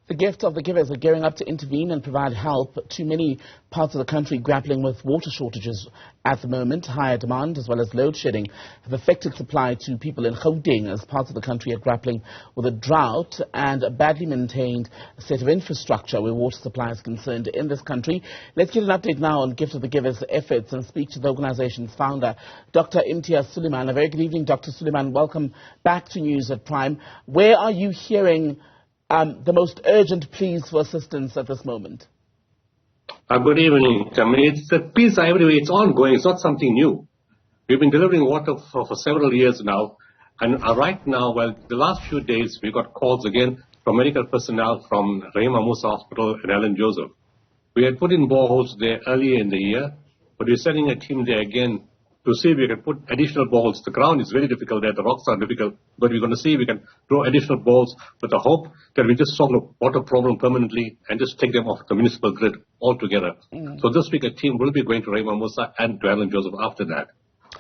The gift of the givers are gearing up to intervene and provide help to many parts of the country grappling with water shortages at the moment. Higher demand as well as load shedding have affected supply to people in Gauteng as parts of the country are grappling with a drought and a badly maintained set of infrastructure where water supply is concerned in this country. Let's get an update now on Gift of the Givers' efforts and speak to the organization's founder, Dr Imtiaz Sooliman. A very good evening, Dr Sooliman. Welcome back to News at Prime. Where are you hearing the most urgent pleas for assistance at this moment? Good evening. It's a peace everywhere. It's ongoing. It's not something new. We've been delivering water for several years now. And right now, the last few days, we got calls again from medical personnel from Rahima Musa Hospital and Ellen Joseph. We had put in boreholes there earlier in the year, but we're sending a team there again to see if we can put additional boreholes. The ground is very difficult there. The rocks are difficult, but we're going to see if we can draw additional boreholes with the hope that we just solve the water problem permanently and just take them off the municipal grid altogether. So this week a team will be going to Rahima Musa and to Ellen Joseph after that.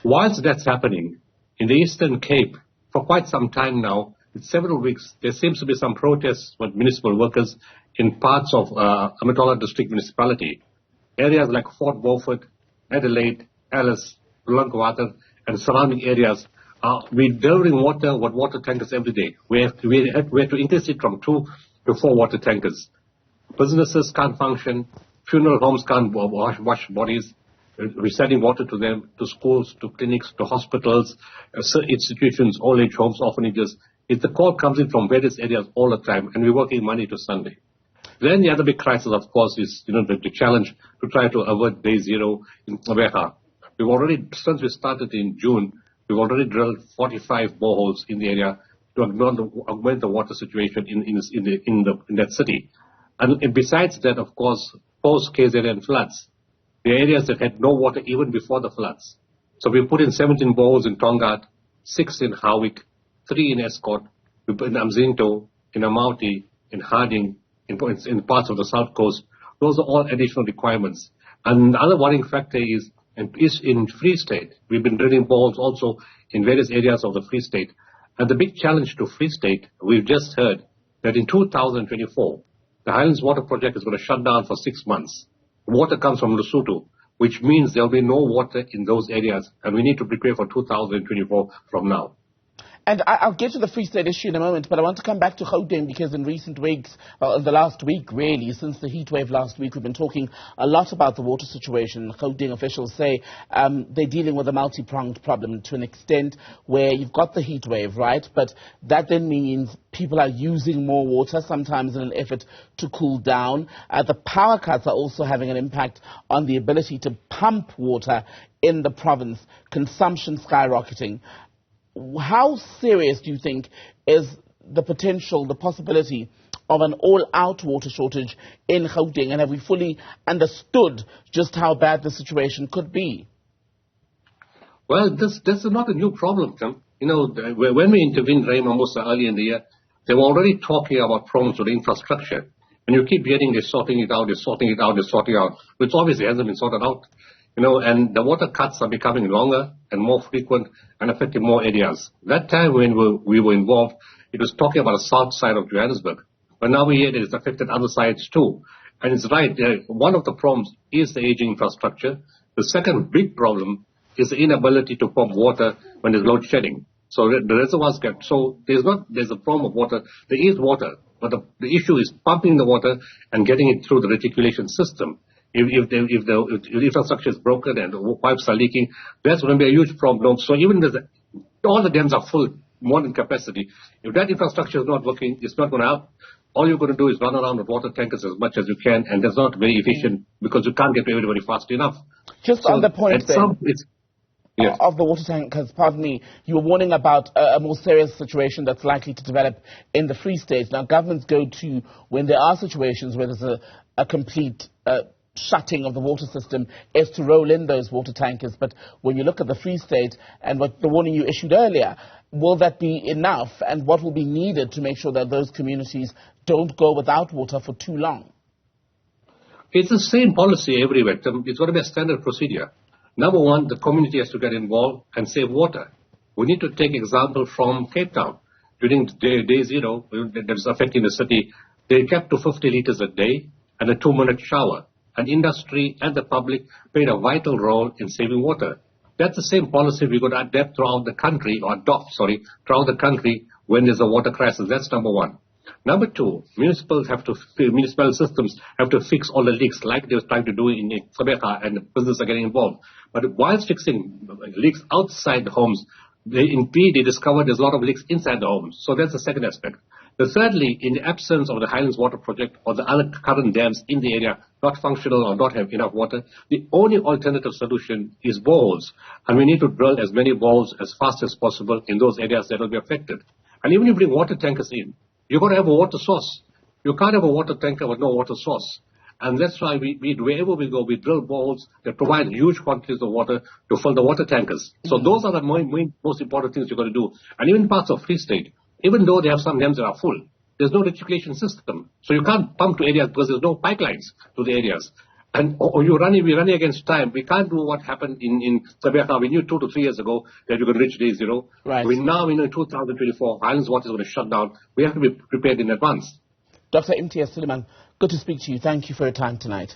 Whilst that's happening, in the Eastern Cape, for quite some time now, in several weeks, there seems to be some protests with municipal workers in parts of Amatola District Municipality. Areas like Fort Beaufort, Adelaide, Alice, Water and surrounding areas, we're delivering water with water tankers every day. We have to increase it from 2 to 4 water tankers. Businesses can't function, funeral homes can't wash bodies. We're sending water to them, to schools, to clinics, to hospitals, institutions, old age homes, orphanages. The call comes in from various areas all the time, and we're working Monday to Sunday. Then the other big crisis, of course, is the challenge to try to avert day zero in Weha. We've already, since we started in June, we've already drilled 45 boreholes in the area to augment the water situation in that city. And besides that, of course, post-KZN floods, the areas that had no water even before the floods. So we put in 17 boreholes in Tongaat, 6 in Howick, 3 in Escort, in Amzinto, in Amauti, in Harding, in parts of the South Coast. Those are all additional requirements. And the other worrying factor is in Free State. We've been drilling boreholes also in various areas of the Free State. And the big challenge to Free State, we've just heard that in 2024, the Highlands Water Project is going to shut down for 6 months. Water comes from Lesotho, which means there'll be no water in those areas, and we need to prepare for 2024 from now. And I'll get to the Free State issue in a moment, but I want to come back to Gauteng because in recent weeks, the last week really, since the heat wave last week, we've been talking a lot about the water situation. Gauteng officials say they're dealing with a multi-pronged problem to an extent where you've got the heat wave, right? But that then means people are using more water, sometimes in an effort to cool down. The power cuts are also having an impact on the ability to pump water in the province, consumption skyrocketing. How serious do you think is the possibility of an all-out water shortage in Gauteng, and have we fully understood just how bad the situation could be? Well, this is not a new problem, Tim. When we intervened Rahima Musa early in the year, they were already talking about problems with infrastructure. And you keep hearing they're sorting it out, which obviously hasn't been sorted out. And the water cuts are becoming longer and more frequent and affecting more areas. That time when we were involved, it was talking about the south side of Johannesburg. But now we hear that it's affected other sides too. And it's right, one of the problems is the aging infrastructure. The second big problem is the inability to pump water when there's load shedding. So the reservoirs there's a problem of water. There is water, but the issue is pumping the water and getting it through the reticulation system. If the infrastructure is broken and the pipes are leaking, that's going to be a huge problem. So even all the dams are full, more than capacity. If that infrastructure is not working, it's not going to help. All you're going to do is run around with water tankers as much as you can, and that's not very efficient because you can't get to everybody fast enough. Just on the point of the water tankers, pardon me, you were warning about a more serious situation that's likely to develop in the Free State. Now, governments go to, when there are situations where there's a complete shutting of the water system, is to roll in those water tankers. But when you look at the Free State and what the warning you issued earlier, will that be enough, and what will be needed to make sure that those communities don't go without water for too long? It's the same policy everywhere. It's going to be a standard procedure. Number one, the community has to get involved and save water. We need to take example from Cape Town. During day zero, that is affecting the city, They kept to 50 litres a day and a 2-minute shower. And industry and the public played a vital role in saving water. That's the same policy we're going to adapt throughout the country, throughout the country when there's a water crisis. That's number one. Number two, municipal systems have to fix all the leaks like they were trying to do in Sabeka, and businesses are getting involved. But whilst fixing leaks outside the homes, they discovered there's a lot of leaks inside the homes. So that's the second aspect. Thirdly, in the absence of the Highlands Water Project or the other current dams in the area not functional or not have enough water, the only alternative solution is boreholes. And we need to drill as many boreholes as fast as possible in those areas that will be affected. And even if you bring water tankers in, you've got to have a water source. You can't have a water tanker with no water source. And that's why wherever we go, we drill boreholes that provide huge quantities of water to fill the water tankers. So those are the most important things you've got to do. And even parts of Free State, even though they have some dams that are full, there's no recirculation system. So you can't pump to areas because there's no pipelines to the areas. And we're running against time. We can't do what happened in Sabeka. We knew 2 to 3 years ago that we're going to reach day zero. Right. We now in 2024, Highlands Water is going to shut down. We have to be prepared in advance. Dr Imtiaz Sooliman, good to speak to you. Thank you for your time tonight.